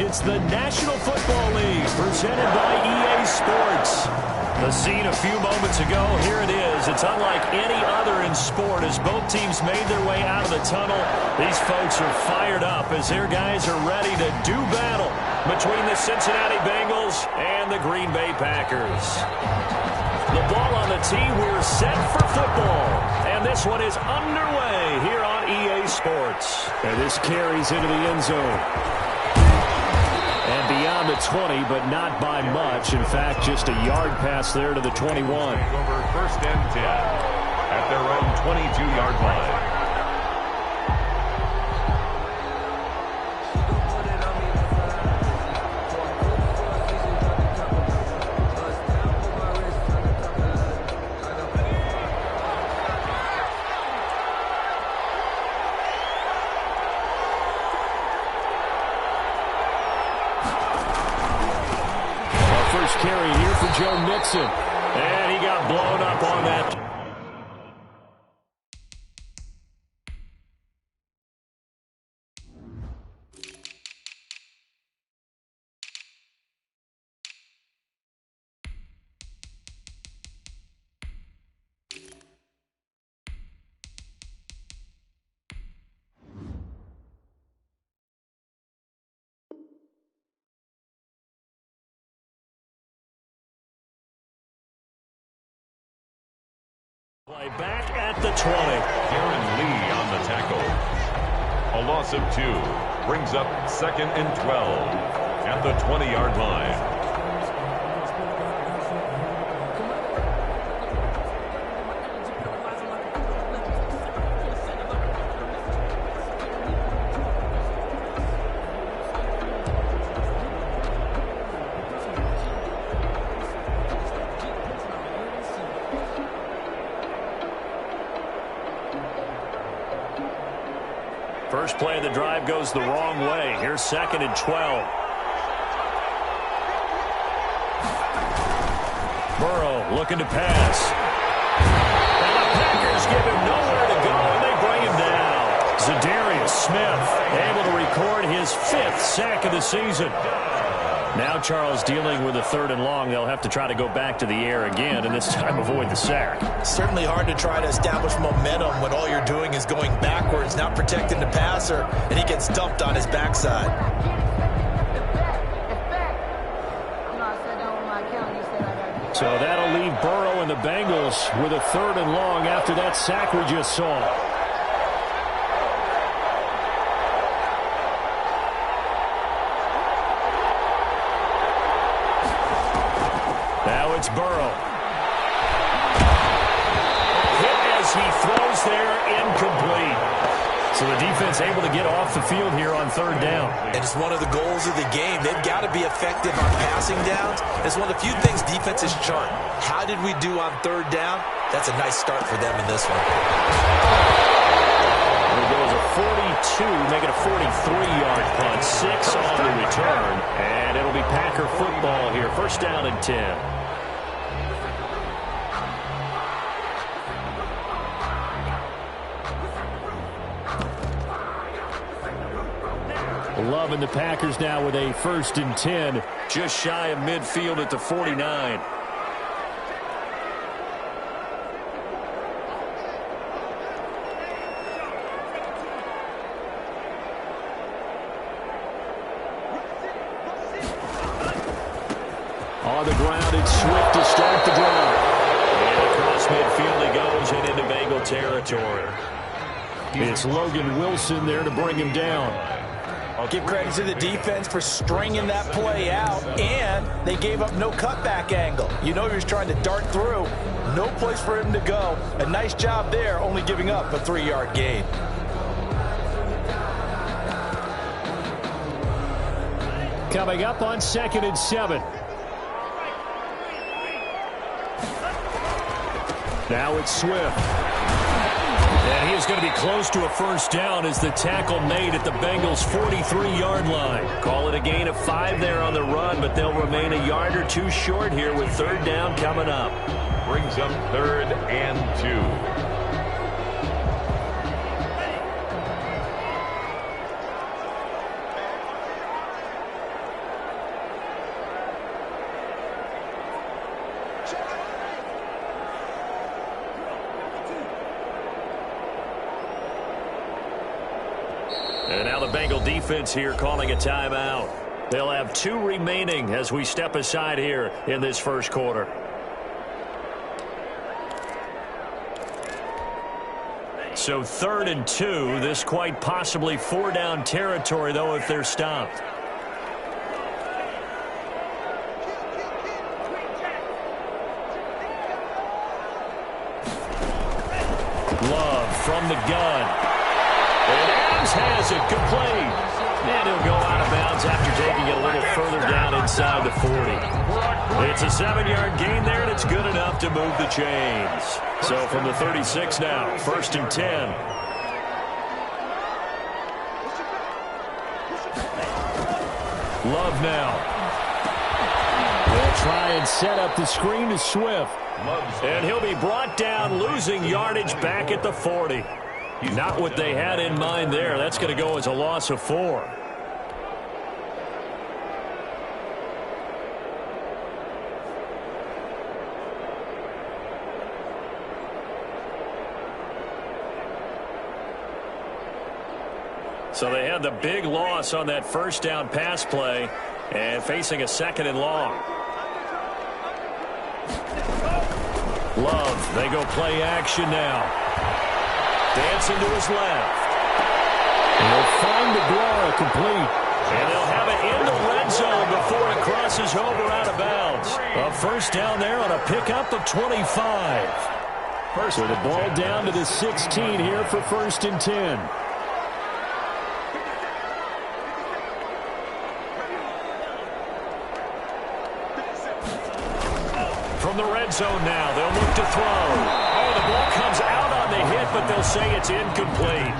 It's the National Football League presented by EA Sports. The scene a few moments ago, here it is. It's unlike any other in sport as both teams made their way out of the tunnel. These folks are fired up as their guys are ready to do battle between the Cincinnati Bengals and the Green Bay Packers. The ball on the tee, we're set for football. And this one is underway here on EA Sports. And this carries into the end zone. And beyond the 20, but not by much. In fact, just a yard pass there to the 21. Over first and 10 at their own 22-yard line. Carry here for Joe Mixon. And he got blown up on that. Play back at the 20. Aaron Lee on the tackle. A loss of 2 brings up 2nd and 12 at the 20-yard line. First play of the drive goes the wrong way. Here's 2nd and 12. Burrow looking to pass. And the Packers give him nowhere to go, and they bring him down. Zadarius Smith able to record his 5th sack of the season. Now Charles dealing with a 3rd and long. They'll have to try to go back to the air again, and this time avoid the sack. Certainly hard to try to establish momentum when all you're doing is going backwards, not protecting the passer, and he gets dumped on his backside. So that'll leave Burrow and the Bengals with a 3rd and long after that sack we just saw. Now it's Burrow. Hit as he throws there, incomplete. So the defense able to get off the field here on 3rd down. And it's one of the goals of the game. They've got to be effective on passing downs. It's one of the few things defenses chart. How did we do on 3rd down? That's a nice start for them in this one. It goes a 42, make it a 43-yard punt. 6 on the return. And it'll be Packer football here. 1st down and 10. Loving the Packers now with a 1st and 10. Just shy of midfield at the 49. On the ground, it's Swift to start the drive. And across midfield he goes and into Bengal territory. It's Logan Wilson there to bring him down. I'll give credit to the defense for stringing that play out, and they gave up no cutback angle. You know he was trying to dart through. No place for him to go. A nice job there, only giving up a 3-yard gain. Coming up on 2nd and 7. Now it's Swift. And he is going to be close to a 1st down as the tackle made at the Bengals' 43-yard line. Call it a gain of 5 there on the run, but they'll remain a yard or 2 short here with 3rd down coming up. Brings up 3rd and 2. And now the Bengal defense here calling a timeout. They'll have 2 remaining as we step aside here in this first quarter. So 3rd and 2. This quite possibly 4-down territory, though, if they're stopped. Love from the gun. And Adams has it. Complete. And he'll go out of bounds after taking it a little further down inside the 40. It's a 7-yard gain there, and it's good enough to move the chains. So from the 36 now, 1st and 10. Love now. They'll try and set up the screen to Swift. And he'll be brought down, losing yardage back at the 40. Not what they had in mind there. That's going to go as a loss of 4. So they had the big loss on that 1st down pass play and facing a 2nd and long. Love, they go play action now. Dancing to his left. And they'll find DeGuara complete. And they'll have it in the red zone before it crosses over out of bounds. A 1st down there on a pickup of 25. So the ball down to the 16 here for 1st and 10. From the red zone now, they'll look to throw. Oh, the ball comes out on the hit, but they'll say it's incomplete.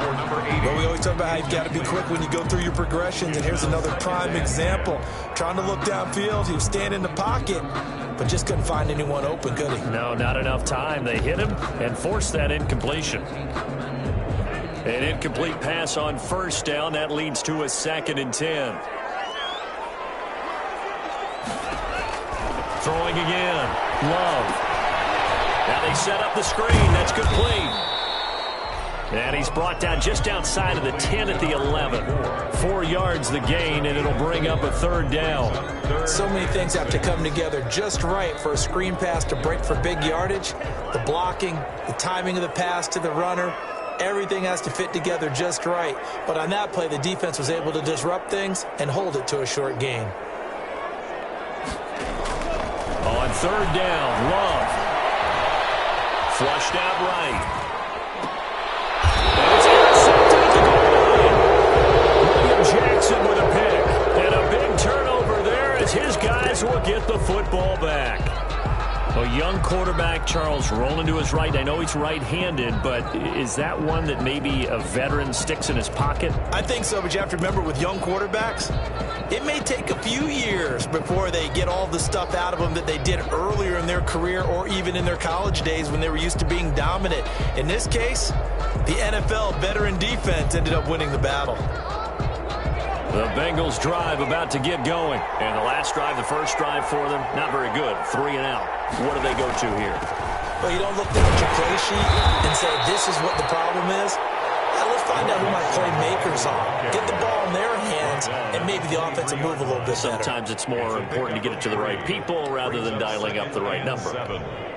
Well, we always talk about how you've got to be quick when you go through your progressions, and here's another prime example. Trying to look downfield, he was standing in the pocket, but just couldn't find anyone open, could he? No, not enough time. They hit him and forced that incompletion. An incomplete pass on 1st down. That leads to a 2nd and 10. Throwing again. Love. Now they set up the screen. That's complete. And he's brought down just outside of the 10 at the 11. 4 yards the gain, and it'll bring up a 3rd down. So many things have to come together just right for a screen pass to break for big yardage. The blocking, the timing of the pass to the runner, everything has to fit together just right. But on that play, the defense was able to disrupt things and hold it to a short gain. On 3rd down, Love. Flushed out right. And it's intercepted at the goal line. William Jackson with a pick. And a big turnover there as his guys will get the football back. A young quarterback, Charles, rolling to his right. I know he's right-handed, but is that one that maybe a veteran sticks in his pocket? I think so, but you have to remember with young quarterbacks, it may take a few years before they get all the stuff out of them that they did earlier in their career or even in their college days when they were used to being dominant. In this case, the NFL veteran defense ended up winning the battle. The Bengals drive about to get going. And the last drive, the first drive for them, not very good. 3 and out. What do they go to here? Well, you don't look down at your play sheet and say, this is what the problem is. Let's find out who my playmakers are. Get the ball in their hands, and maybe the offense will move a little bit better. Sometimes it's more important to get it to the right people rather than dialing up the right number.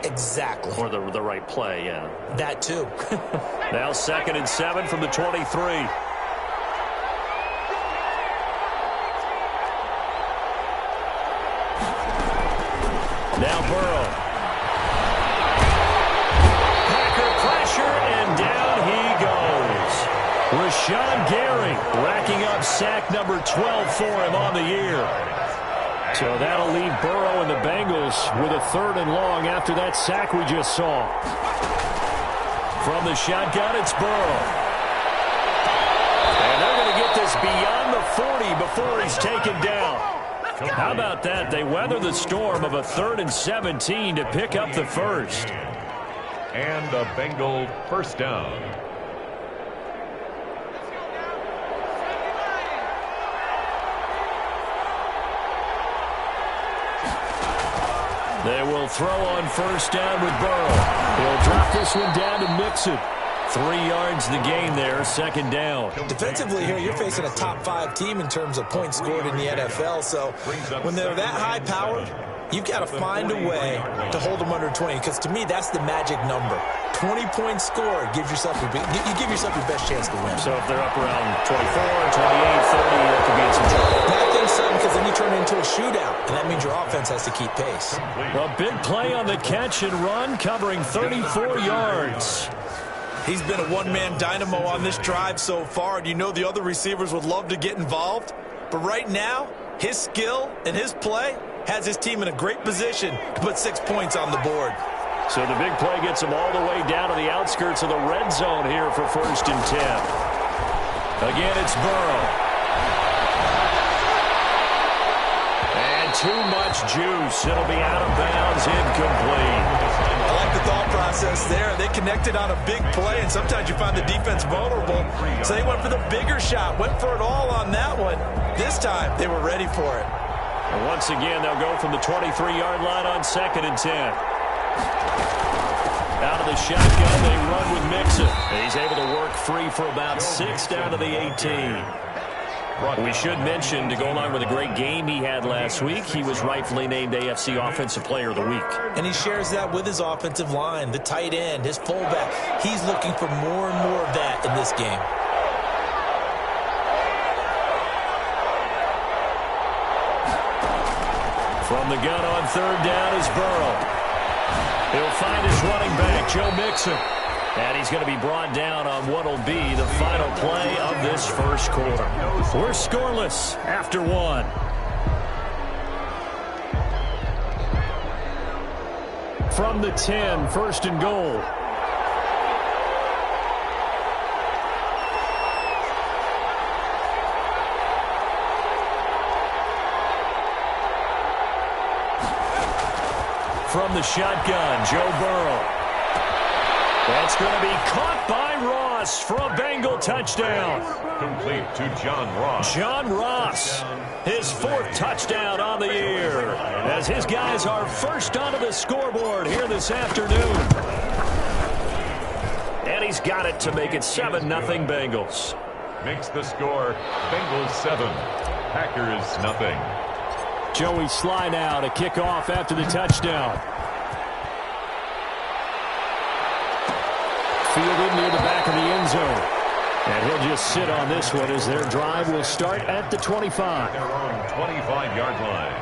Exactly. Or the right play, yeah. That too. Now 2nd and 7 from the 23. Now Burrow. Packer pressure, and down he goes. Rashawn Gary racking up sack number 12 for him on the year. So that'll leave Burrow and the Bengals with a 3rd and long after that sack we just saw. From the shotgun, it's Burrow. And they're going to get this beyond the 40 before he's taken down. How about that? They weather the storm of a 3rd and 17 to pick up the first. And a Bengal 1st down. They will throw on 1st down with Burrow. He'll drop this one down to Mixon. 3 yards to gain there, second down. Defensively here, you're facing a top-5 team in terms of points scored in the NFL. So when they're that high-powered, you've got to find a way to hold them under 20, because to me, that's the magic number. 20 points scored gives yourself you give yourself your best chance to win. So if they're up around 24, 28, 30, that could be in some trouble. I think so, because then you turn it into a shootout, and that means your offense has to keep pace. A big play on the catch and run, covering 34 yards. He's been a one-man dynamo on this drive so far, and you know the other receivers would love to get involved. But right now, his skill and his play has his team in a great position to put 6 points on the board. So the big play gets him all the way down to the outskirts of the red zone here for 1st and 10. Again, it's Burrow. And too much juice. It'll be out of bounds, incomplete. I like the thought process there. They connected on a big play, and sometimes you find the defense vulnerable. So they went for the bigger shot, went for it all on that one. This time, they were ready for it. And once again, they'll go from the 23-yard line on 2nd and 10. Out of the shotgun, they run with Mixon. He's able to work free for about 6 down to the 18. We should mention, to go along with a great game he had last week, he was rightfully named AFC Offensive Player of the Week. And he shares that with his offensive line, the tight end, his fullback. He's looking for more and more of that in this game. From the gun on 3rd down is Burrow. He'll find his running back, Joe Mixon. And he's going to be brought down on what will be the final play of this first quarter. We're scoreless after 1. From the 10, 1st and goal. From the shotgun, Joe Burrow. That's going to be caught by Ross for a Bengal touchdown. Complete to John Ross. John Ross, his 4th touchdown on the year, as his guys are first onto the scoreboard here this afternoon. And he's got it to make it 7-0 Bengals. Makes the score Bengals 7, Packers nothing. Joey slide out, a kickoff after the touchdown. Fielded near the back of the end zone. And he'll just sit on this one as their drive will start at the 25. Their own 25-yard line.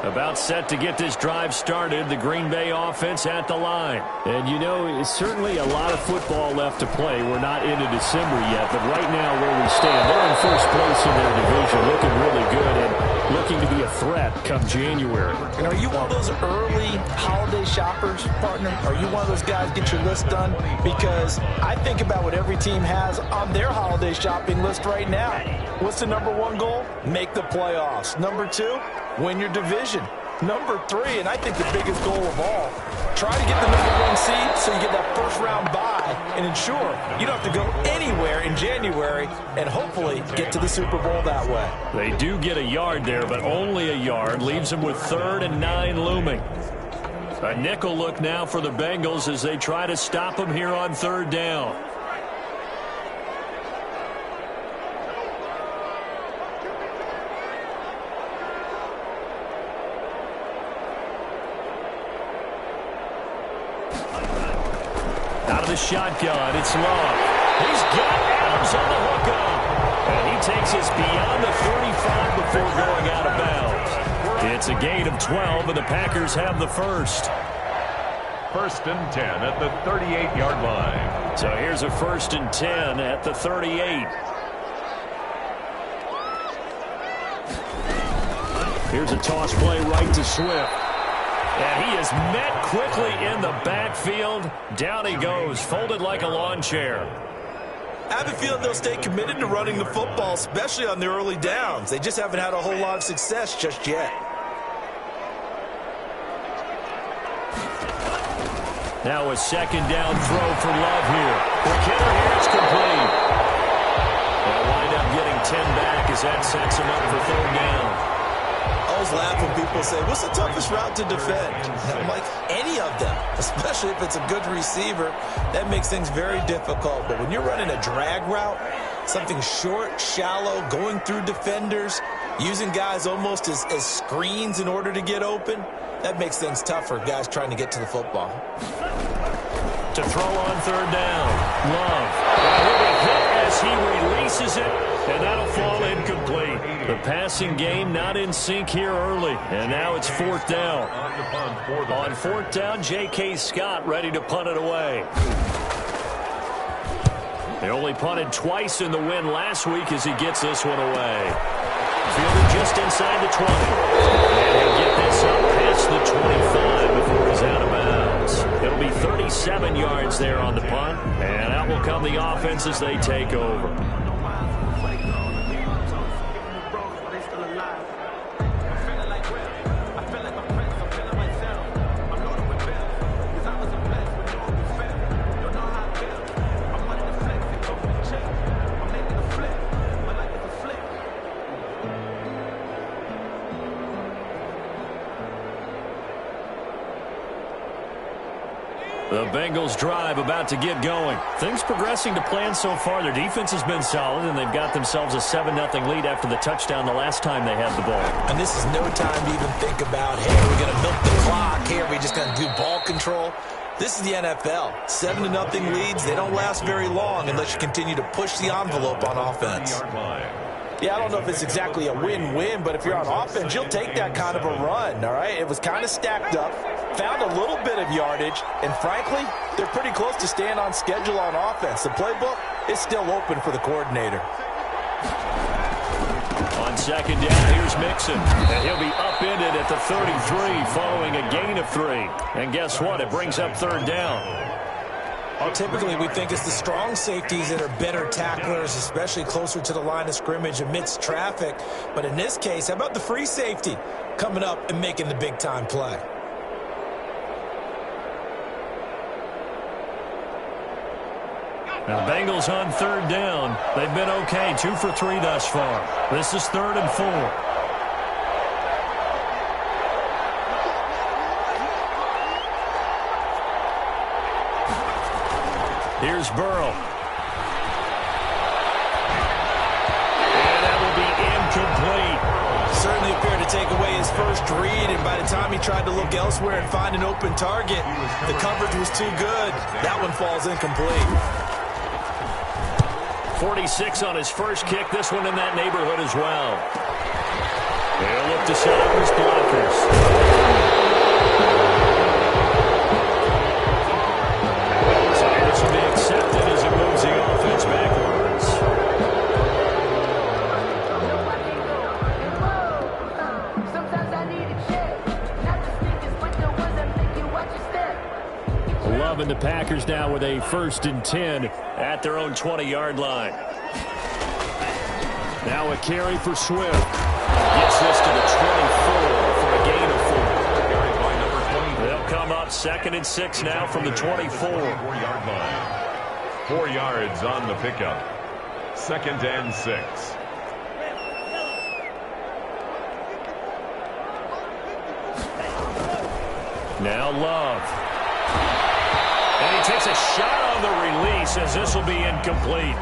About set to get this drive started, the Green Bay offense at the line. And you know, it's certainly a lot of football left to play. We're not into December yet, but right now where we stand, they're in first place in their division, looking really good and looking to be a threat come January. And are you one of those early holiday shoppers, partner? Are you one of those guys get your list done? Because I think about what every team has on their holiday shopping list right now. What's the #1 goal? Make the playoffs. #2, win your division. #3, and I think the biggest goal of all, try to get the #1 seed so you get that first-round bye and ensure you don't have to go anywhere in January and hopefully get to the Super Bowl that way. They do get a yard there, but only a yard. Leaves them with 3rd and 9 looming. A nickel look now for the Bengals as they try to stop them here on 3rd down. The shotgun, it's long. He's got Adams on the hookup. And he takes us beyond the 35 before going out of bounds. It's a gain of 12, and the Packers have the first. 1st and 10 at the 38-yard line. So here's a 1st and 10 at the 38. Here's a toss play right to Swift. And he is met quickly in the backfield. Down he goes, folded like a lawn chair. I have a feeling they'll stay committed to running the football, especially on the early downs. They just haven't had a whole lot of success just yet. Now a 2nd down throw for Love here. The killer here is complete. They'll wind up getting people say, what's the toughest route to defend? And I'm like, any of them, especially if it's a good receiver. That makes things very difficult. But when you're running a drag route, something short, shallow, going through defenders, using guys almost as screens in order to get open, that makes things tough for guys trying to get to the football. To throw on third down. Love. He'll be hit as he releases it, and that'll fall incomplete. The passing game not in sync here early, and now it's fourth down. On fourth down, J.K. Scott ready to punt it away. They only punted twice in the win last week as he gets this one away. Fielded just inside the 20. And he'll get this up past the 25 before he's out of bounds. It'll be 37 yards there on the punt. And out will come the offense as they take over. The Bengals drive about to get going. Things progressing to plan so far. Their defense has been solid, and they've got themselves a 7-0 lead after the touchdown the last time they had the ball. And this is no time to even think about, hey, we're going to milk the clock. Hey, are we just going to do ball control? This is the NFL. 7-0 leads, they don't last very long unless you continue to push the envelope on offense. Yeah, I don't know if it's exactly a win-win, but if you're on offense, you'll take that kind of a run, all right? It was kind of stacked up, found a little bit of yardage, and frankly, they're pretty close to staying on schedule on offense. The playbook is still open for the coordinator. On second down, here's Mixon, and he'll be upended at the 33 following a gain of 3. And guess what? It brings up third down. Well, typically we think it's the strong safeties that are better tacklers, especially closer to the line of scrimmage amidst traffic. But in this case, how about the free safety coming up and making the big-time play? Now, Bengals on third down. They've been okay, 2 for 3 thus far. This is 3rd and 4. Here's Burrow. And that will be incomplete. Certainly appeared to take away his first read, and by the time he tried to look elsewhere and find an open target, the coverage was too good. That one falls incomplete. 46 on his first kick. This one in that neighborhood as well. They'll look to set up his blockers. And the Packers now with a 1st and 10 at their own 20-yard line. Now a carry for Swift. Gets this to the 24 for a gain of 4. They'll come up 2nd and 6 now from the 24. 4-yard line. 4 yards on the pickup. 2nd and 6. Now Love. And he takes a shot on the release as this will be incomplete.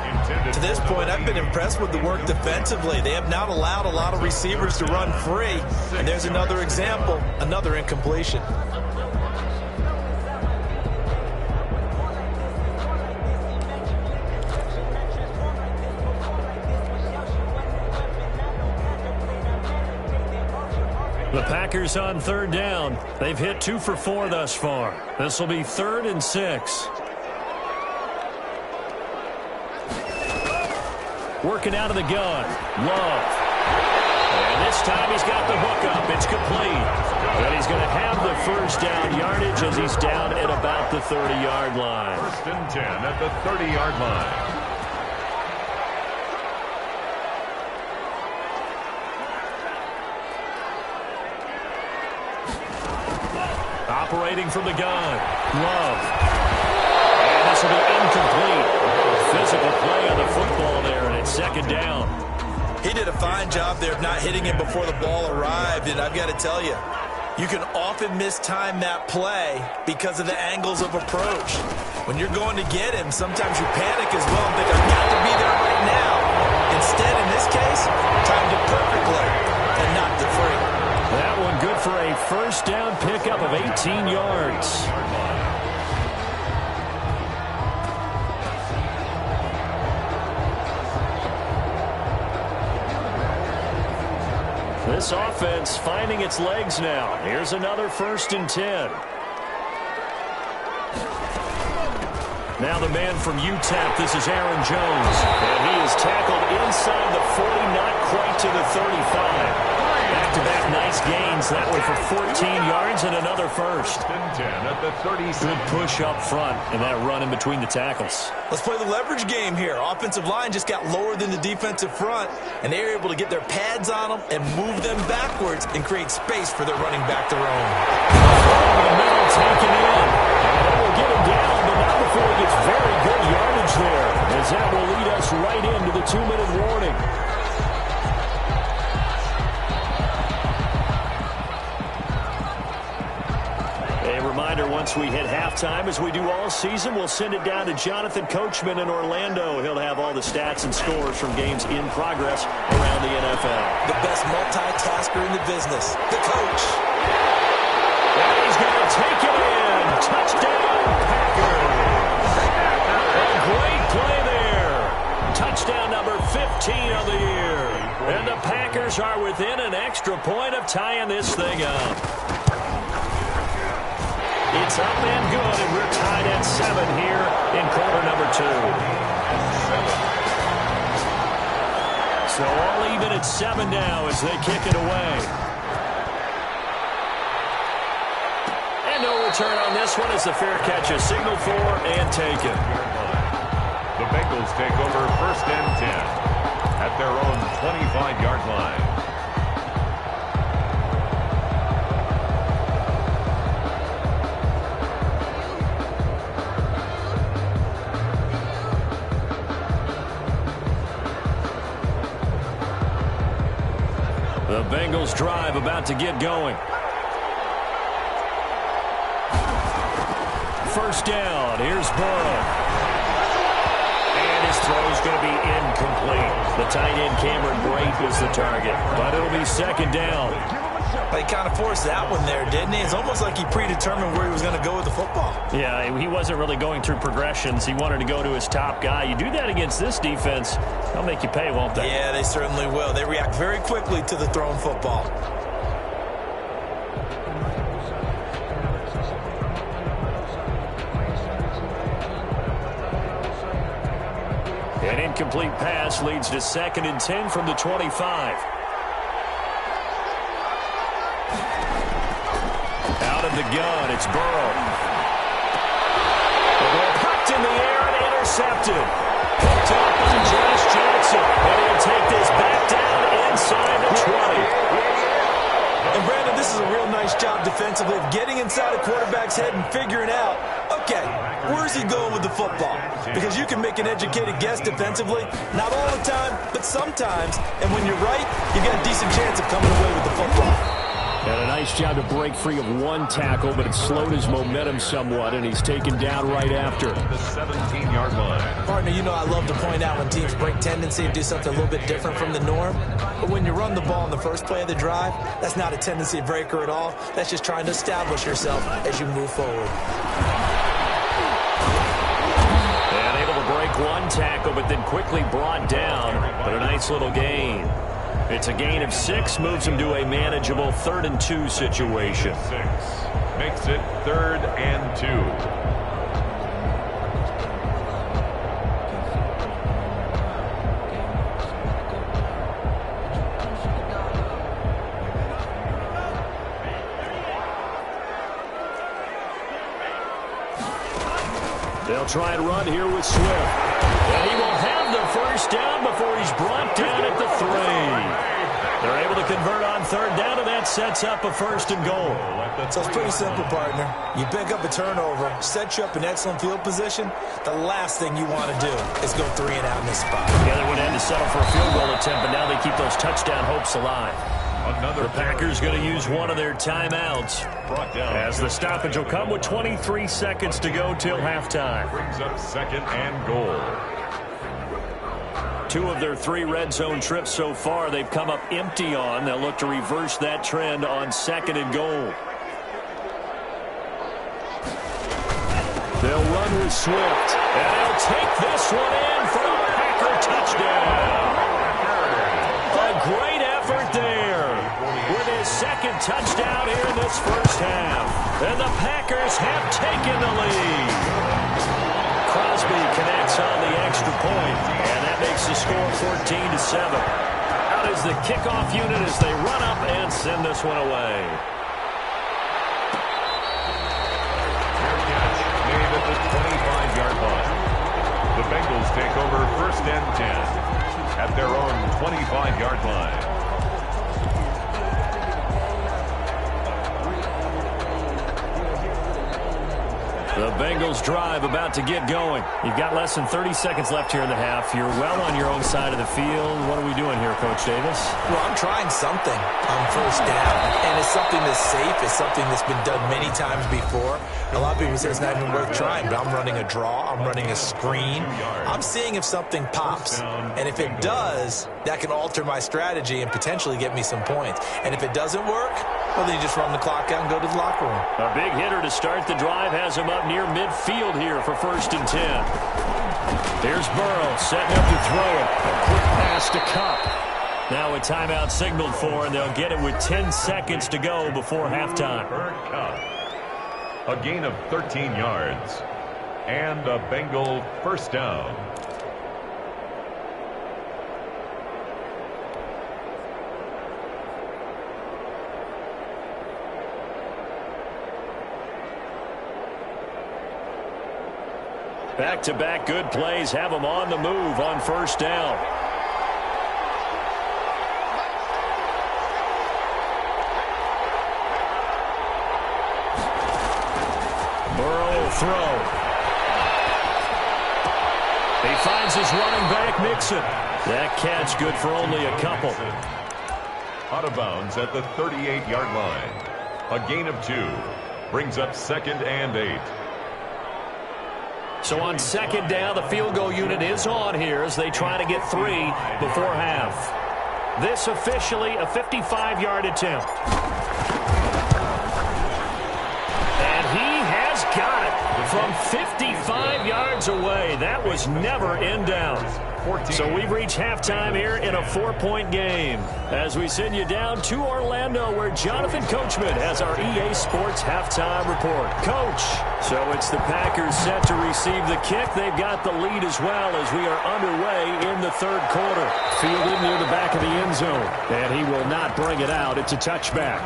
To this point, I've been impressed with the work defensively. They have not allowed a lot of receivers to run free. And there's another example, another incompletion. The Packers on third down. They've hit 2 for 4 thus far. This will be 3rd and 6. Working out of the gun. Love. And this time he's got the hook up. It's complete. And he's going to have the first down yardage as he's down at about the 30-yard line. 1st and 10 at the 30-yard line. Operating from the gun. Love. And this will be incomplete. Physical play on the football there, and it's 2nd down. He did a fine job there of not hitting him before the ball arrived, and I've got to tell you, you can often mistime that play because of the angles of approach. When you're going to get him, sometimes you panic as well and think, I've got to be there right now. Instead, in this case, timed it perfectly and knocked it free. That one good for a first down pickup of 18 yards. This offense finding its legs now. Here's another 1st and 10. Now the man from UTEP, this is Aaron Jones. And he is tackled inside the 40, not quite to the 35. Back-to-back nice gains. That one for 14 yards and another first. 10 at the 36. Good push up front and that run in between the tackles. Let's play the leverage game here. Offensive line just got lower than the defensive front, and they were able to get their pads on them and move them backwards and create space for their running back to roam. Over the middle, taken in. And that will get him down, but not before he gets very good yardage there, as that will lead us right into the 2-minute warning. Reminder, once we hit halftime, as we do all season, we'll send it down to Jonathan Coachman in Orlando. He'll have all the stats and scores from games in progress around the NFL. The best multitasker in the business, the coach. And he's going to take it in. Touchdown, Packers. A great play there. Touchdown number 15 of the year. And the Packers are within an extra point of tying this thing up. It's up and good, and we're tied at 7 here in quarter number 2. So all even at 7 now as they kick it away. And no return on this one as the fair catch is signaled for and taken. The Bengals take over 1st and 10 at their own 25-yard line. The Bengals drive about to get going. 1st down. Here's Burrow. And his throw is going to be incomplete. The tight end Cameron Brate was the target. But it'll be 2nd down. He kind of forced that one there, didn't he? It's almost like he predetermined where he was going to go with the football. Yeah, he wasn't really going through progressions. He wanted to go to his top guy. You do that against this defense, they'll make you pay, won't they? Yeah, they certainly will. They react very quickly to the thrown football. An incomplete pass leads to 2nd and 10 from the 25. Out of the gun, it's Burrow. The ball popped in the air and intercepted. Picked up by Josh Johnson. And he'll take this back down inside the 20. And Brandon, this is a real nice job defensively of getting inside a quarterback's head and figuring out, okay, where's he going with the football? Because you can make an educated guess defensively, not all the time, but sometimes. And when you're right, you've got a decent chance of coming away with the football. And a nice job to break free of one tackle, but it slowed his momentum somewhat, and he's taken down right after. The 17-yard line. Partner, you know I love to point out when teams break tendency and do something a little bit different from the norm. But when you run the ball in the first play of the drive, that's not a tendency breaker at all. That's just trying to establish yourself as you move forward. And able to break one tackle, but then quickly brought down. But a nice little gain. It's a gain of 6, moves him to a manageable 3rd and 2 situation. 6 makes it 3rd and 2. They'll try and run here with Swift. And he will have the first down before he's brought down at the 3. They're able to convert on third down, and that sets up a 1st and goal. So it's pretty simple, partner. You pick up a turnover, set you up in excellent field position. The last thing you want to do is go 3 and out in this spot. Yeah, they would have had to settle for a field goal attempt, but now they keep those touchdown hopes alive. The Packers going to use one of their timeouts as the stoppage will come with 23 seconds to go till halftime. Brings up 2nd and goal. 2 of their 3 red zone trips so far they've come up empty on. They'll look to reverse that trend on 2nd and goal. They'll run with Swift, and they'll take this one in for a Packer touchdown. A great effort there with his 2nd touchdown here in this first half. And the Packers have taken the lead. Crosby connects on the extra point, and that makes the score 14-7. Out is the kickoff unit as they run up and send this one away. Made at the 25-yard line. The Bengals take over 1st and 10 at their own 25-yard line. The Bengals drive about to get going. You've got less than 30 seconds left here in the half. You're well on your own side of the field. What are we doing here, Coach Davis? Well, I'm trying something on 1st down, and it's something that's safe. It's something that's been done many times before. A lot of people say it's not even worth trying, but I'm running a draw. I'm running a screen. I'm seeing if something pops, and if it does, that can alter my strategy and potentially get me some points. And if it doesn't work, well, then you just run the clock out and go to the locker room. A big hitter to start the drive has him up near midfield here for 1st and 10. Here's Burrow setting up to throw it. A quick pass to Cup. Now a timeout signaled for, and they'll get it with 10 seconds to go before halftime. A gain of 13 yards. And a Bengal 1st down. Back-to-back good plays have them on the move on 1st down. Burrow will throw. He finds his running back, Mixon. That catch good for only a couple. Out of bounds at the 38-yard line. A gain of 2. Brings up 2nd and 8. So on 2nd down, the field goal unit is on here as they try to get 3 before half. This officially a 55-yard attempt. And he has got it from 55 yards away. That was never in doubt. So we've reached halftime here in a 4-point game as we send you down to Orlando where Jonathan Coachman has our EA Sports halftime report. Coach, so it's the Packers set to receive the kick. They've got the lead as well as we are underway in the 3rd quarter. Fielded near the back of the end zone, and he will not bring it out. It's a touchback.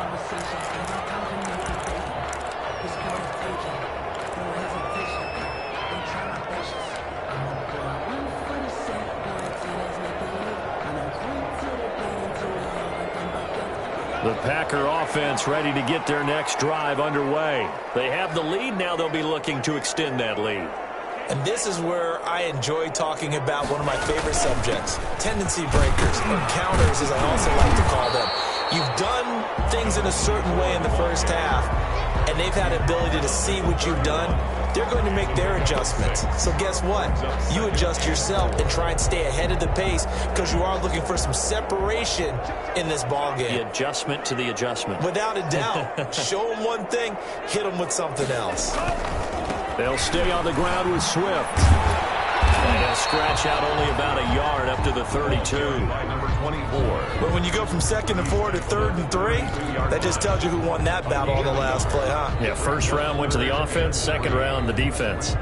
The Packer offense ready to get their next drive underway. They have the lead. Now they'll be looking to extend that lead. And this is where I enjoy talking about one of my favorite subjects, tendency breakers, or counters as I also like to call them. You've done things in a certain way in the first half, and they've had the ability to see what you've done. They're going to make their adjustments. So guess what? You adjust yourself and try and stay ahead of the pace because you are looking for some separation in this ball game. The adjustment to the adjustment. Without a doubt. Show them one thing, hit them with something else. They'll stay on the ground with Swift. And he'll scratch out only about a yard up to the 32. Number 24. But when you go from 2nd and 4 to 3rd and 3, that just tells you who won that battle on the last play, huh? Yeah, 1st round went to the offense, 2nd round the defense.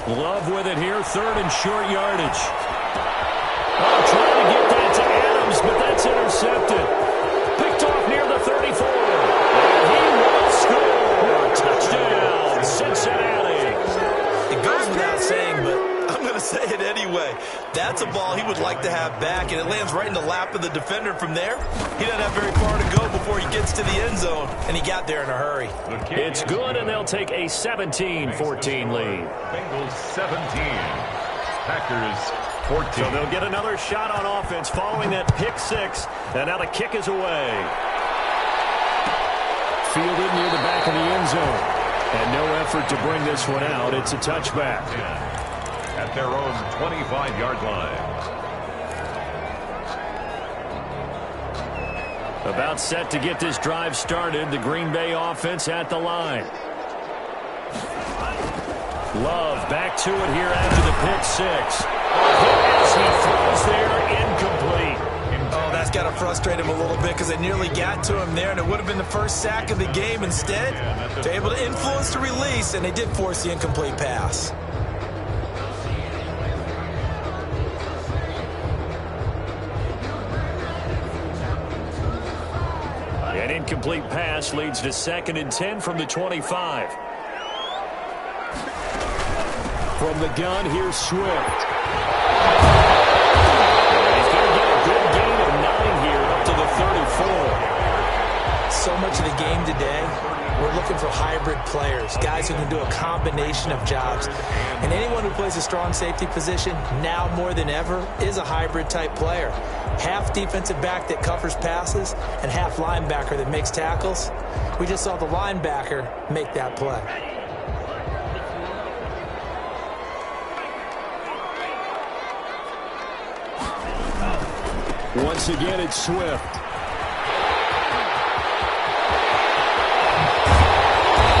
Love with it here, 3rd and short yardage. intercepted. Picked off near the 34. And he will score. Touchdown, Cincinnati. It goes without saying, but I'm going to say it anyway. That's a ball he would like to have back, and it lands right in the lap of the defender from there. He doesn't have very far to go before he gets to the end zone, and he got there in a hurry. It's good, and they'll take a 17-14 lead. Bengals 17. Packers 14. So they'll get another shot on offense following that pick six, and now the kick is away. Fielded near the back of the end zone, and no effort to bring this one out. It's a touchback. At their own 25-yard line. About set to get this drive started. The Green Bay offense at the line. Love back to it here after the pick six. As he throws there, incomplete. Oh, that's got to frustrate him a little bit because they nearly got to him there, and it would have been the first sack of the game. Instead, they're able to influence the release, and they did force the incomplete pass. An incomplete pass leads to 2nd and 10 from the 25. From the gun, here's Swift. He's going to get a good gain of 9 here up to the 34. So much of the game today, we're looking for hybrid players, guys who can do a combination of jobs. And anyone who plays a strong safety position, now more than ever, is a hybrid-type player. Half defensive back that covers passes and half linebacker that makes tackles. We just saw the linebacker make that play. Once again, it's Swift. And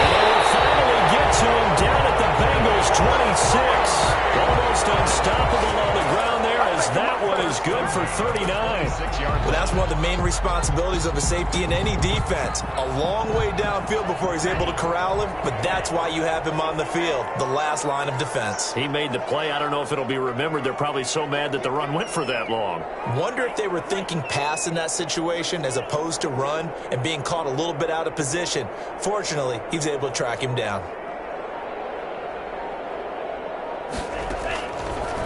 they will finally get to him down at the Bengals 26. Almost unstoppable on the ground there, as that one is good for 39. Well, that's one of the main responsibilities of a safety in any defense. A long way downfield before he's able to corral him, but that's why you have him on the field, the last line of defense. He made the play. I don't know if it'll be remembered. They're probably so mad that the run went for that long. Wonder if they were thinking pass in that situation as opposed to run and being caught a little bit out of position. Fortunately, he's able to track him down.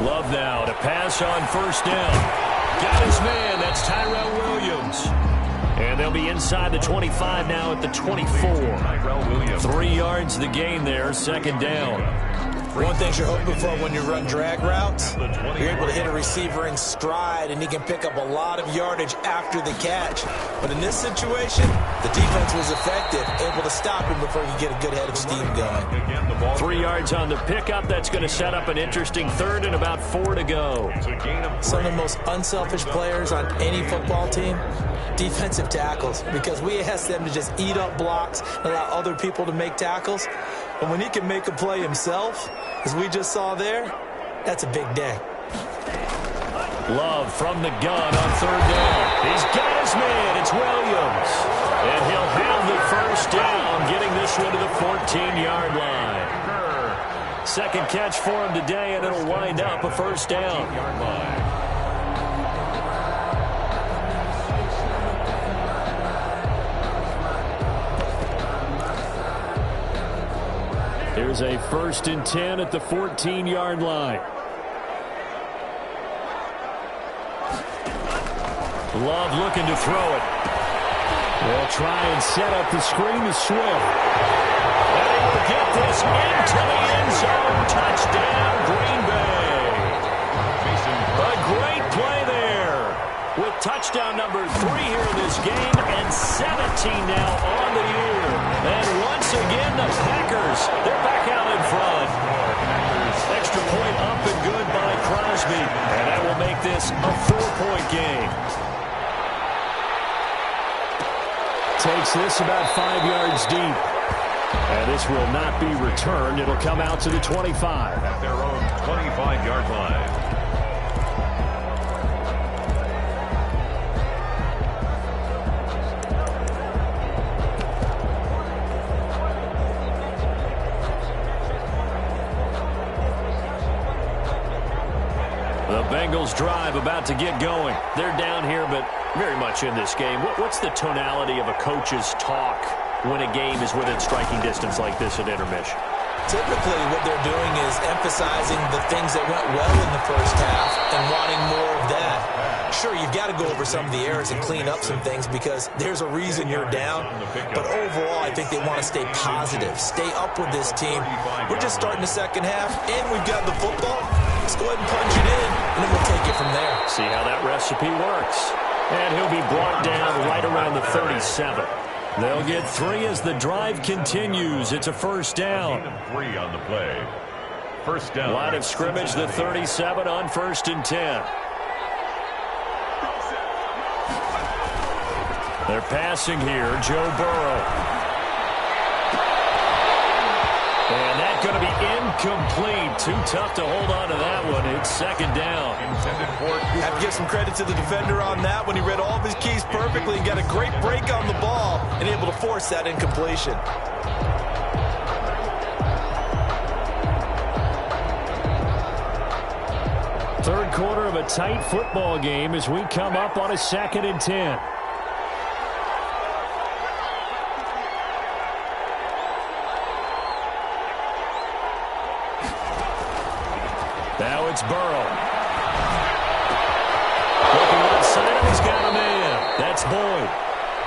Love now to pass on first down. Got his man. That's Tyrell Williams. And they'll be inside the 25 now at the 24. 3 yards the gain there, 2nd down. One thing you're hoping for when you run drag routes, you're able to hit a receiver in stride, and he can pick up a lot of yardage after the catch. But in this situation, the defense was effective, able to stop him before he could get a good head of steam going. 3 yards on the pickup. That's going to set up an interesting 3rd and about 4 to go. Some of the most unselfish players on any football team, defensive tackles, because we ask them to just eat up blocks and allow other people to make tackles. But when he can make a play himself, as we just saw there, that's a big day. Love from the gun on 3rd down. He's got his man. It's Williams. And he'll have the first down, getting this one to the 14-yard line. 2nd catch for him today, and it'll wind up a first down. Here's a 1st and 10 at the 14-yard line. Love looking to throw it. They'll try and set up the screen to Swift. And he will get this into the end zone. Touchdown, Green Bay. A great play there. With touchdown number 3 here in this game and 17 now on the year. And once again, the Packers, they're back out in front. Extra point up and good by Crosby. And that will make this a 4-point game. Takes this about 5 yards deep. And this will not be returned. It'll come out to the 25. At their own 25-yard line. The Bengals drive about to get going. They're down here, but very much in this game. What's the tonality of a coach's talk when a game is within striking distance like this at intermission? Typically, what they're doing is emphasizing the things that went well in the first half and wanting more of that. Sure, you've got to go over some of the errors and clean up some things because there's a reason you're down. But overall, I think they want to stay positive, stay up with this team. We're just starting the second half, and we've got the football. Let's go ahead and punch it in, and then we'll take it from there. See how that recipe works. And he'll be brought down right around the 37. They'll get 3 as the drive continues. It's a first down. 3 on the play. First down. Line of scrimmage, the 37 on 1st and 10. They're passing here, Joe Burrow. And that's going to be incomplete. Too tough to hold on to that one. It's second down. Have to give some credit to the defender on that one. He read all of his keys perfectly and got a great break on the ball and able to force that incompletion. Third quarter of a tight football game as we come up on a 2nd and 10. Now it's Burrow. Looking outside him, he's got a man. That's Boyd.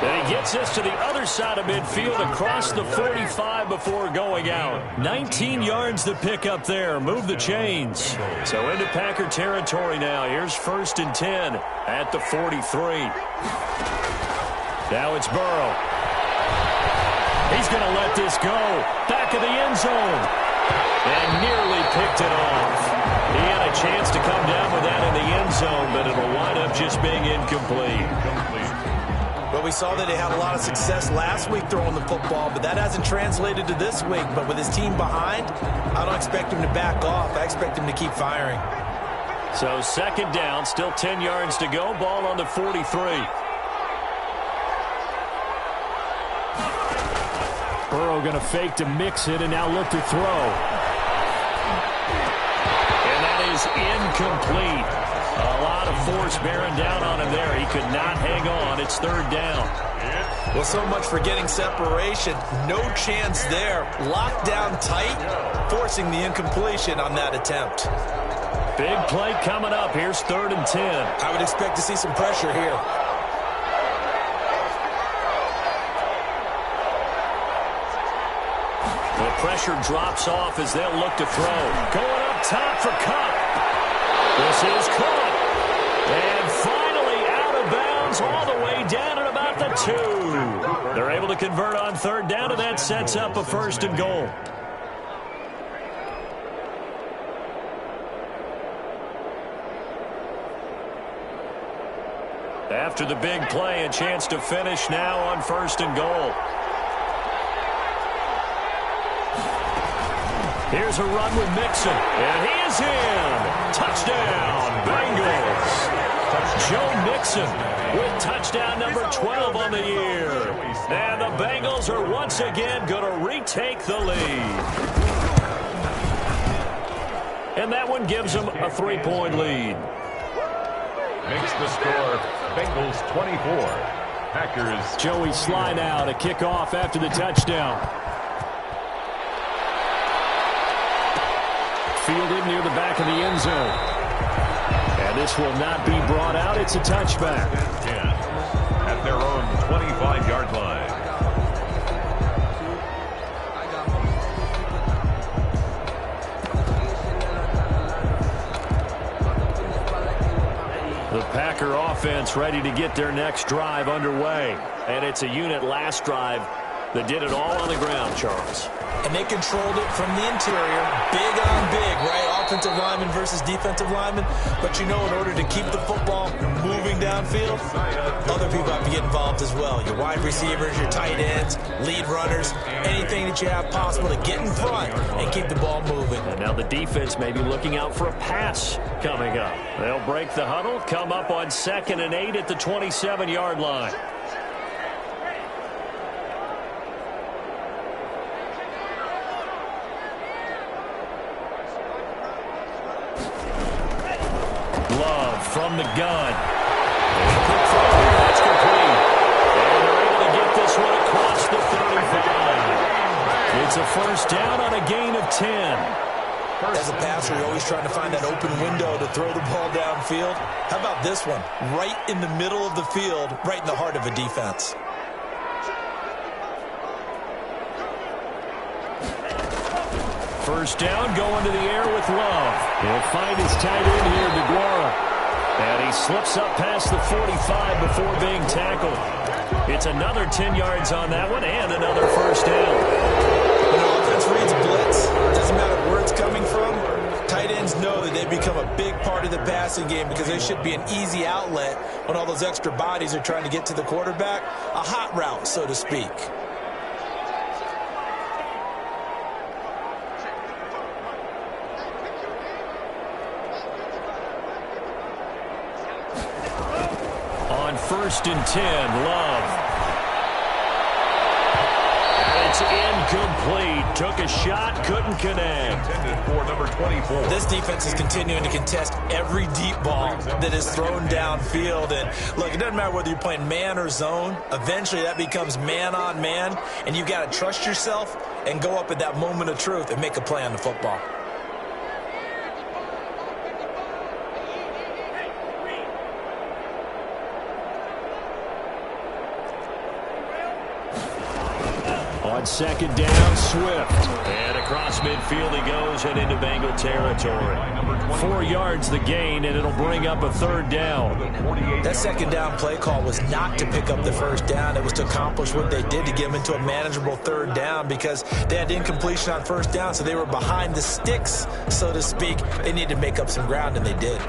And he gets us to the other side of midfield across the 45 before going out. 19 yards to pick up there. Move the chains. So into Packer territory now. Here's 1st and 10 at the 43. Now it's Burrow. He's going to let this go. Back of the end zone. And nearly picked it off. He had a chance to come down with that in the end zone, but it'll wind up just being incomplete. Well, we saw that he had a lot of success last week throwing the football, but that hasn't translated to this week. But with his team behind, I don't expect him to back off. I expect him to keep firing. So second down, still 10 yards to go. Ball on the 43. Burrow going to fake to mix it and now look to throw. And that is incomplete. A lot of force bearing down on him there. He could not hang on. It's third down. Well, so much for getting separation. No chance there. Locked down tight, forcing the incompletion on that attempt. Big play coming up. Here's 3rd and 10. I would expect to see some pressure here. The pressure drops off as they'll look to throw. Going up top for Cup. This is caught. And finally out of bounds all the way down at about the 2. They're able to convert on third down, and that sets up a 1st and goal. After the big play, a chance to finish now on 1st and goal. Here's a run with Mixon, and he is in. Touchdown, Bengals. Joe Mixon with touchdown number 12 on the year. And the Bengals are once again going to retake the lead. And that one gives them a 3-point lead. Makes the score Bengals 24. Packers. Joey slide out, a kickoff after the touchdown. Fielded near the back of the end zone. And this will not be brought out. It's a touchback. 10 at their own 25-yard line. The Packer offense ready to get their next drive underway. And it's a unit last drive that did it all on the ground, Charles. And they controlled it from the interior, big on big, right? Offensive lineman versus defensive lineman. But you know, in order to keep the football moving downfield, other people have to get involved as well. Your wide receivers, your tight ends, lead runners, anything that you have possible to get in front and keep the ball moving. And now the defense may be looking out for a pass coming up. They'll break the huddle, come up on 2nd and 8 at the 27-yard line. From the gun. Quick throw here. It's complete. And they're able to get this one across the 35. It's a first down on a gain of 10. As a passer, you're always trying to find that open window to throw the ball downfield. How about this one? Right in the middle of the field, right in the heart of a defense. First down, going to the air with Love. He'll find his tight end here, DeGuara. And he slips up past the 45 before being tackled. It's another 10 yards on that one and another first down. When an offense reads blitz, it doesn't matter where it's coming from. Tight ends know that they become a big part of the passing game because they should be an easy outlet when all those extra bodies are trying to get to the quarterback. A hot route, so to speak. On 1st and 10, Love. It's incomplete. Took a shot, couldn't connect. Intended for number 24. This defense is continuing to contest every deep ball that is thrown downfield. And look, it doesn't matter whether you're playing man or zone. Eventually that becomes man on man. And you've got to trust yourself and go up at that moment of truth and make a play on the football. On 2nd down, Swift. And across midfield he goes and into Bengal territory. 4 yards the gain, and it'll bring up a 3rd down. That 2nd down play call was not to pick up the 1st down. It was to accomplish what they did to get them into a manageable 3rd down because they had incompletion on 1st down, so they were behind the sticks, so to speak. They needed to make up some ground, and they did.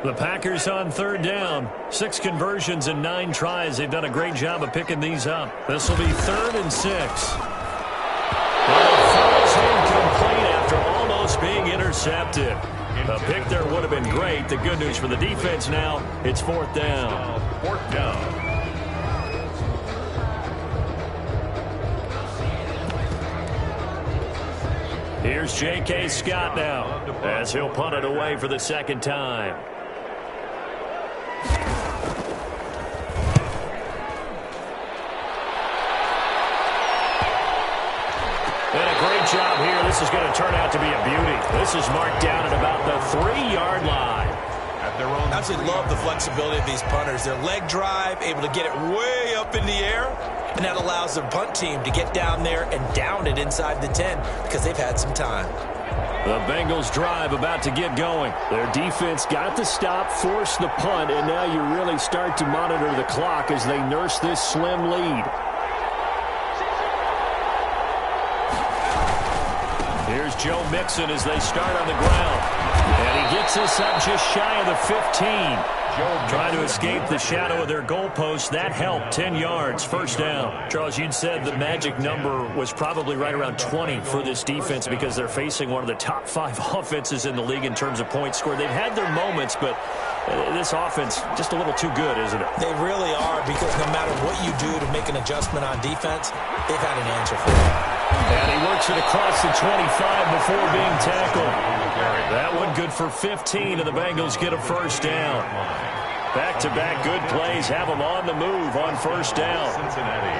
The Packers on 3rd down. 6 conversions and 9 tries. They've done a great job of picking these up. This will be 3rd and 6. And it falls incomplete after almost being intercepted. A pick there would have been great. The good news for the defense now, it's 4th down. 4th down. Here's J.K. Scott now as he'll punt it away for the 2nd time. And a great job here. This is going to turn out to be a beauty. This is marked down at about the 3-yard line. At their own. I absolutely love the flexibility of these punters. Their leg drive, able to get it way up in the air, and that allows the punt team to get down there and down it inside the 10 because they've had some time. The Bengals drive about to get going. Their defense got the stop, forced the punt, and now you really start to monitor the clock as they nurse this slim lead. Here's Joe Mixon as they start on the ground. And he gets us up just shy of the 15. Trying to escape the shadow of their goalpost. That helped. 10 yards. First down. Charles, you'd said the magic number was probably right around 20 for this defense because they're facing one of the top 5 offenses in the league in terms of points scored. They've had their moments, but this offense just a little too good, isn't it? They really are because no matter what you do to make an adjustment on defense, they've had an answer for it. And he works it across the 25 before being tackled. That one good for 15, and the Bengals get a first down. Back-to-back good plays have them on the move on first down. Cincinnati.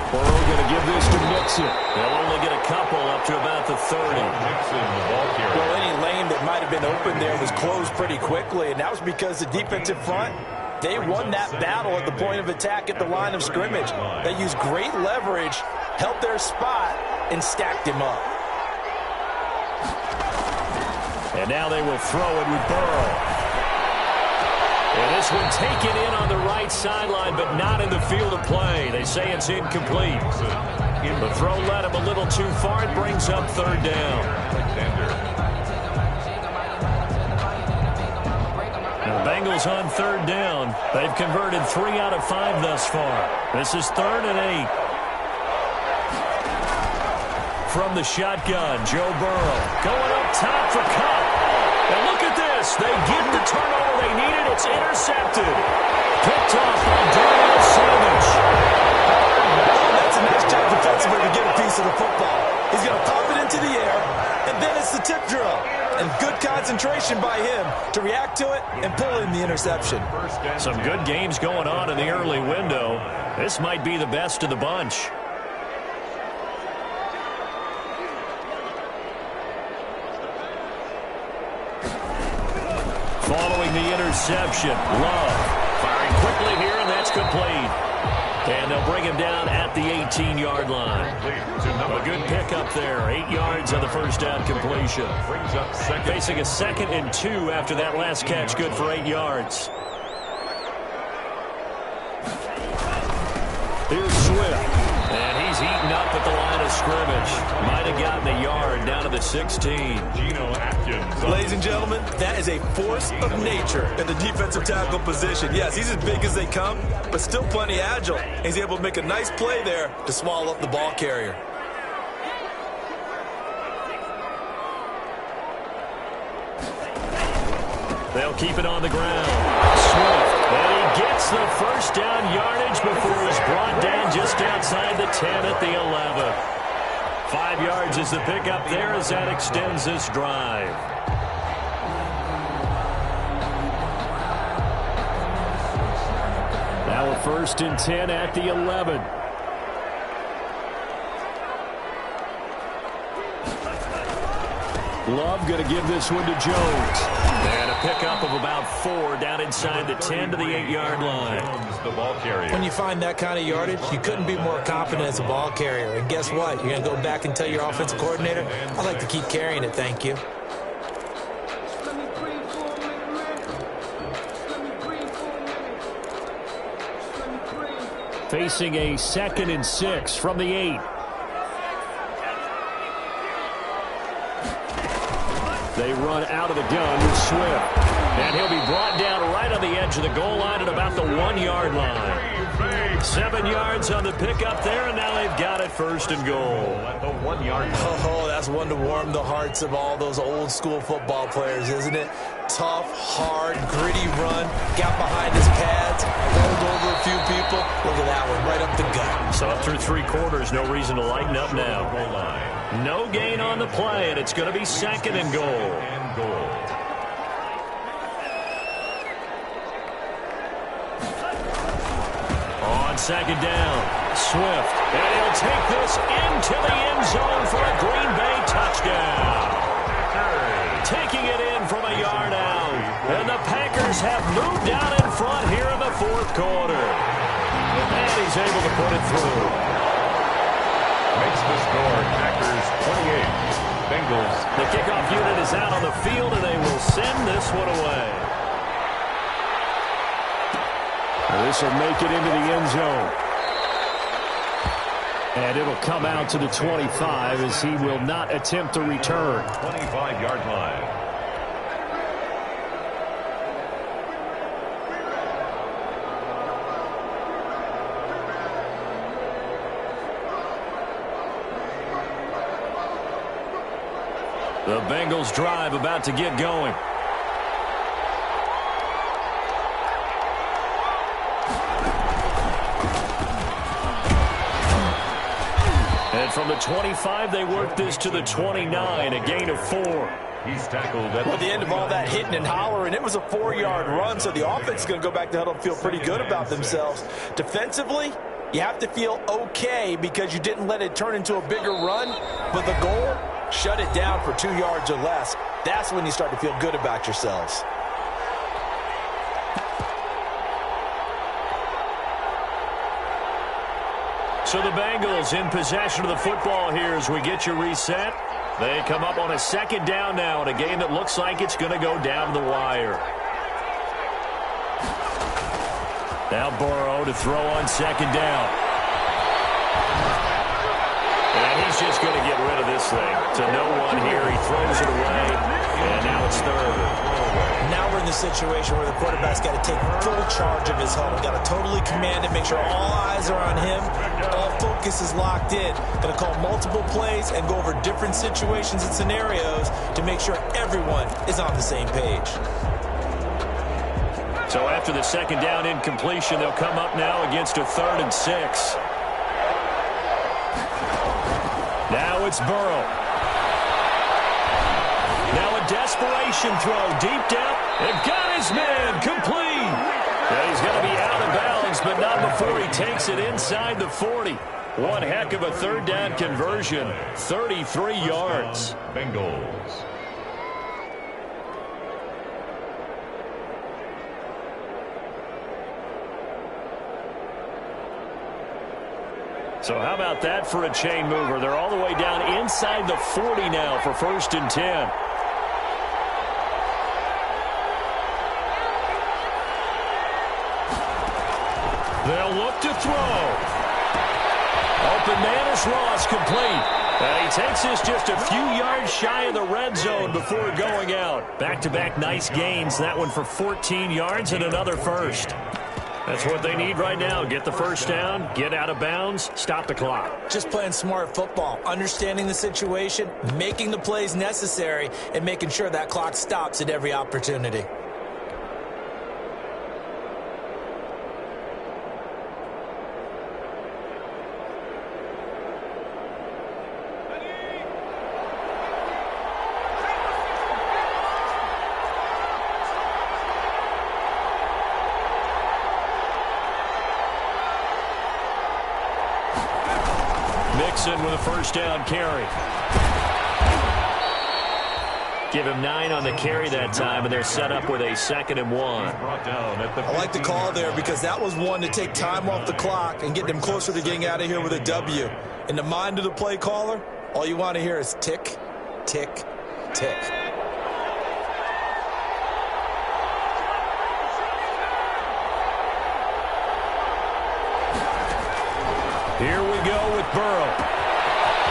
Burrow going to give this to Mixon. They'll only get a couple up to about the 30. Mixon, the ball carrier. Well, any lane that might have been open there was closed pretty quickly, and that was because the defensive front, they won that battle at the point of attack at the line of scrimmage. They used great leverage, helped their spot, and stacked him up. And now they will throw it with Burrow. And this one taken in on the right sideline, but not in the field of play. They say it's incomplete. The throw led him a little too far. It brings up third down. The Bengals on third down. They've converted 3 out of 5 thus far. This is 3rd and 8. From the shotgun, Joe Burrow going up top for Cup. And look at this. They get the turnover they needed. It's intercepted. Picked off by Darnell Savage. That's a nice job defensively to get a piece of the football. He's going to pop it into the air, and then it's the tip drill. And good concentration by him to react to it and pull in the interception. Some good games going on in the early window. This might be the best of the bunch. Following the interception, Love firing quickly here, and that's complete. And they'll bring him down at the 18-yard line. A good pickup there. 8 yards on the first down completion. Facing a 2nd and 2 after that last catch. Good for 8 yards. Here's Swift. And he's eaten up at the line of scrimmage. Might have gotten a yard down to the 16. Geno Atkins. Ladies and gentlemen, that is a force of nature in the defensive tackle position. Yes, he's as big as they come, but still plenty agile. He's able to make a nice play there to swallow up the ball carrier. They'll keep it on the ground. Swift. And he gets the first down yardage before he's brought down just outside the 10 at the 11. 5 yards is the pickup there as that extends this drive. Now a 1st and 10 at the 11. Love going to give this one to Jones. And a pickup of about 4 down inside the 10 to the 8-yard line. The ball carrier. When you find that kind of yardage, you couldn't be more confident as a ball carrier. And guess what? You're going to go back and tell your offensive coordinator, I'd like to keep carrying it, thank you. Facing a 2nd and 6 from the 8. They run out of the gun with Swift. And he'll be brought down right on the edge of the goal line at about the 1-yard line. 7 yards on the pickup there, and now they've got it 1st and goal. At the 1-yard line. Oh, that's one to warm the hearts of all those old school football players, isn't it? Tough, hard, gritty run. Got behind his pads, rolled over a few people. Look at that one, right up the gut. So up through 3 quarters, no reason to lighten up now. No gain on the play, and it's going to be 2nd and goal. On 2nd down, Swift, and he'll take this into the end zone for a Green Bay touchdown. Taking it in from a yard out, and the Packers have moved down in front here in the 4th quarter. And he's able to put it through. Makes the score, Packers 28, Bengals. The kickoff unit is out on the field, and they will send this one away. This will make it into the end zone. And it'll come out to the 25 as he will not attempt to return. 25-yard line. The Bengals drive about to get going. And from the 25, they work this to the 29, a gain of 4. He's tackled at the end of all that hitting and hollering, it was a 4-yard run, so the offense is going to go back to huddle and feel pretty good about themselves. Defensively, you have to feel okay because you didn't let it turn into a bigger run, but the goal, shut it down for 2 yards or less. That's when you start to feel good about yourselves. So the Bengals in possession of the football here as we get you reset. They come up on a 2nd down now in a game that looks like it's going to go down to the wire. Now Burrow to throw on 2nd down. And he's just going to get rid of this thing. To no one here. He throws it away. And now it's third. Now we're in the situation where the quarterback's got to take full charge of his home. Got to totally command it, make sure all eyes are on him. All focus is locked in. Going to call multiple plays and go over different situations and scenarios to make sure everyone is on the same page. So after the second down incompletion, they'll come up now against a 3rd and 6. Now it's Burrow. Now a desperation throw deep down. They've got his man complete. Now he's going to be out of bounds, but not before he takes it inside the 40. One heck of a 3rd down conversion. 33 yards. Bengals. So how about that for a chain mover? They're all the way down inside the 40 now for 1st and 10. They'll look to throw. Open man is Ross, complete. And he takes this just a few yards shy of the red zone before going out. Back-to-back nice gains. That one for 14 yards and another first. That's what they need right now. Get the first down, get out of bounds, stop the clock. Just playing smart football, understanding the situation, making the plays necessary, and making sure that clock stops at every opportunity. With a first down carry. Give him 9 on the carry that time, and they're set up with a 2nd and 1. I like the call there because that was one to take time off the clock and get them closer to getting out of here with a W. In the mind of the play caller, all you want to hear is tick, tick, tick. Here we go with Burrow.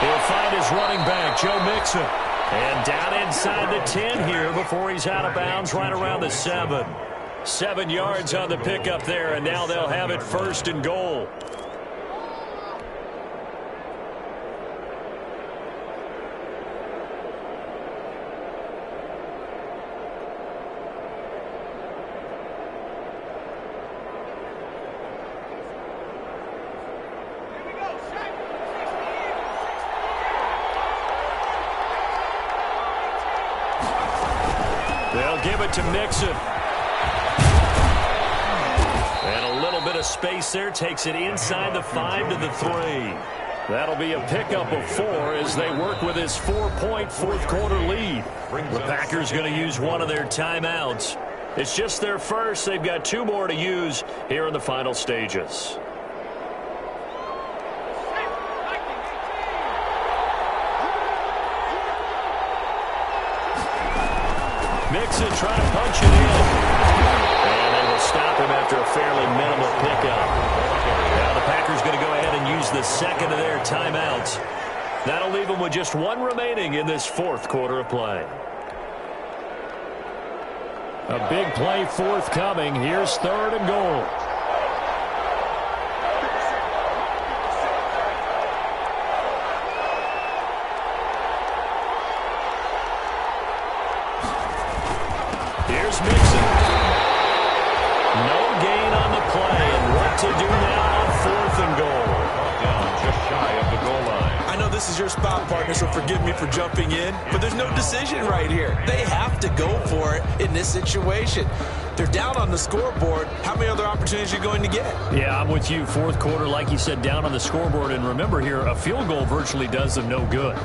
He'll find his running back, Joe Mixon. And down inside the 10 here before he's out of bounds right around the 7. 7 yards on the pickup there, and now they'll have it 1st and goal. They'll give it to Mixon. And a little bit of space there. Takes it inside the 5 to the 3. That'll be a pickup of 4 as they work with this 4-point 4th quarter lead. The Packers going to use one of their timeouts. It's just their first. They've got 2 more to use here in the final stages. Mixon trying to punch it in. And they will stop him after a fairly minimal pickup. Now the Packers going to go ahead and use the 2nd of their timeouts. That'll leave them with just 1 remaining in this 4th quarter of play. A big play forthcoming. Here's 3rd and goal. Here's Mixon. No gain on the play, and what to do now on 4th and goal. Down just shy of the goal line. I know this is your spot, partner, so forgive me for jumping in, but there's no decision right here. They have to go for it in this situation. They're down on the scoreboard. How many other opportunities are you going to get? Yeah, I'm with you. 4th quarter, like you said, down on the scoreboard. And remember here, a field goal virtually does them no good.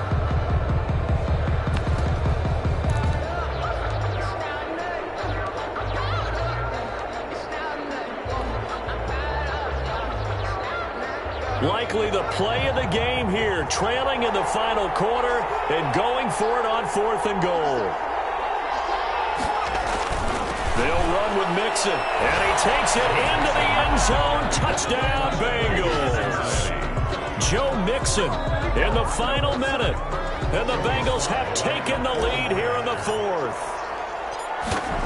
Likely the play of the game here, trailing in the final quarter and going for it on 4th and goal. They'll run with Mixon, and he takes it into the end zone. Touchdown, Bengals. Joe Mixon in the final minute and the Bengals have taken the lead here in the fourth.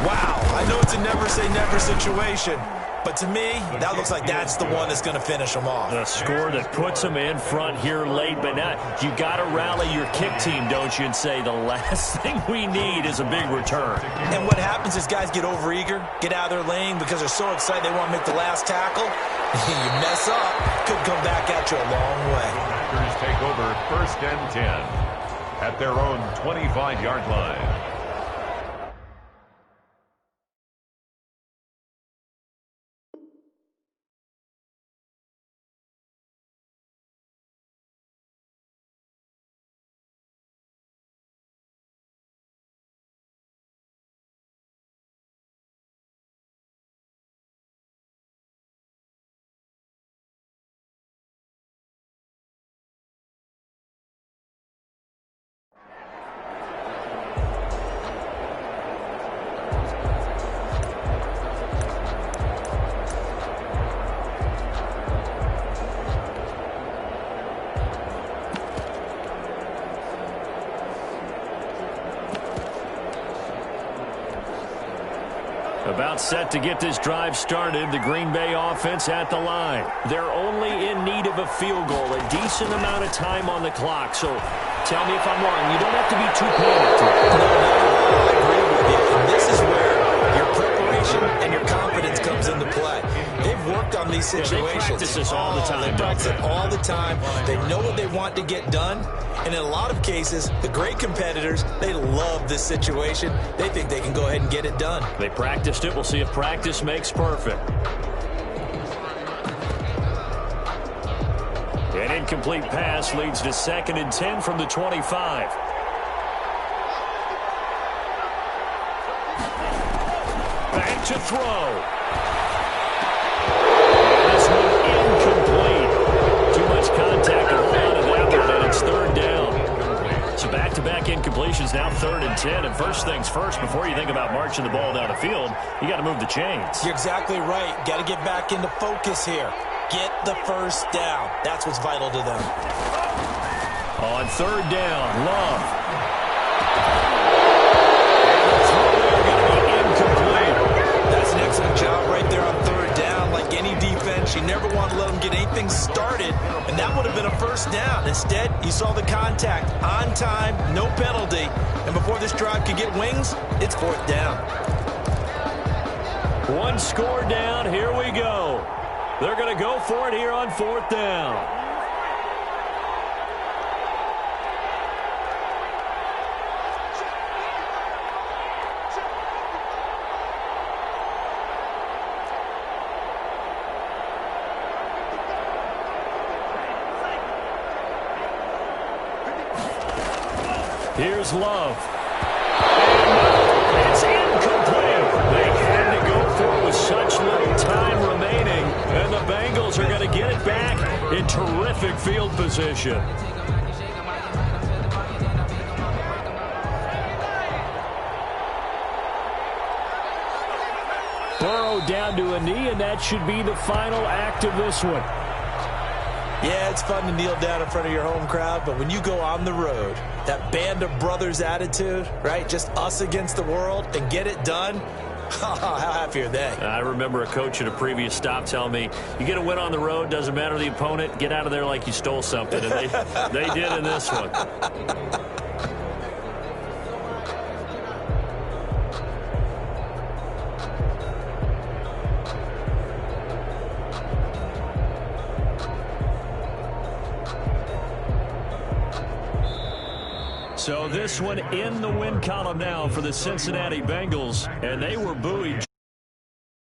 Wow, I know it's a never-say-never situation, but to me, that looks like that's the one that's going to finish them off. The score that puts them in front here late, but now you got to rally your kick team, don't you, and say the last thing we need is a big return. And what happens is guys get overeager, get out of their lane because they're so excited they want to make the last tackle. You mess up, could come back at you a long way. Packers take over 1st and 10 at their own 25-yard line. About set to get this drive started, the Green Bay offense at the line. They're only in need of a field goal, a decent amount of time on the clock. So tell me if I'm wrong. You don't have to be too panicked. I agree with you. And this is where your preparation and your confidence comes into play. They've worked on these situations. They practice this all the time. They practice it all the time. They know what they want to get done. And in a lot of cases, the great competitors, they love this situation. They think they can go ahead and get it done. They practiced it. We'll see if practice makes perfect. An incomplete pass leads to 2nd and 10 from the 25. Back to throw. This one incomplete. Too much contact to hold on to that one, and it's 3rd down. So back-to-back incompletions, now 3rd and 10. And first things first, before you think about marching the ball down the field, you got to move the chains. You're exactly right. Got to get back into focus here. Get the first down. That's what's vital to them. On 3rd down, Love. That's an excellent job right there on 3rd down. Like any defense, you never want to let them get anything started, and that would have been a first down. Instead, you saw the contact on time, no penalty, and before this drive could get wings, it's 4th down. One score down. Here we go. They're going to go for it here on 4th down. Here's Love. And it's incomplete. They had to go for it with such little time remaining, and the Bengals are going to get it back in terrific field position. Burrow down to a knee, and that should be the final act of this one. Yeah, it's fun to kneel down in front of your home crowd, but when you go on the road, that band of brothers attitude, right, just us against the world, and get it done, how happy are they? I remember a coach at a previous stop telling me, you get a win on the road, doesn't matter the opponent, get out of there like you stole something, and they did in this one. So this one in the win column now for the Cincinnati Bengals, and they were buoyed.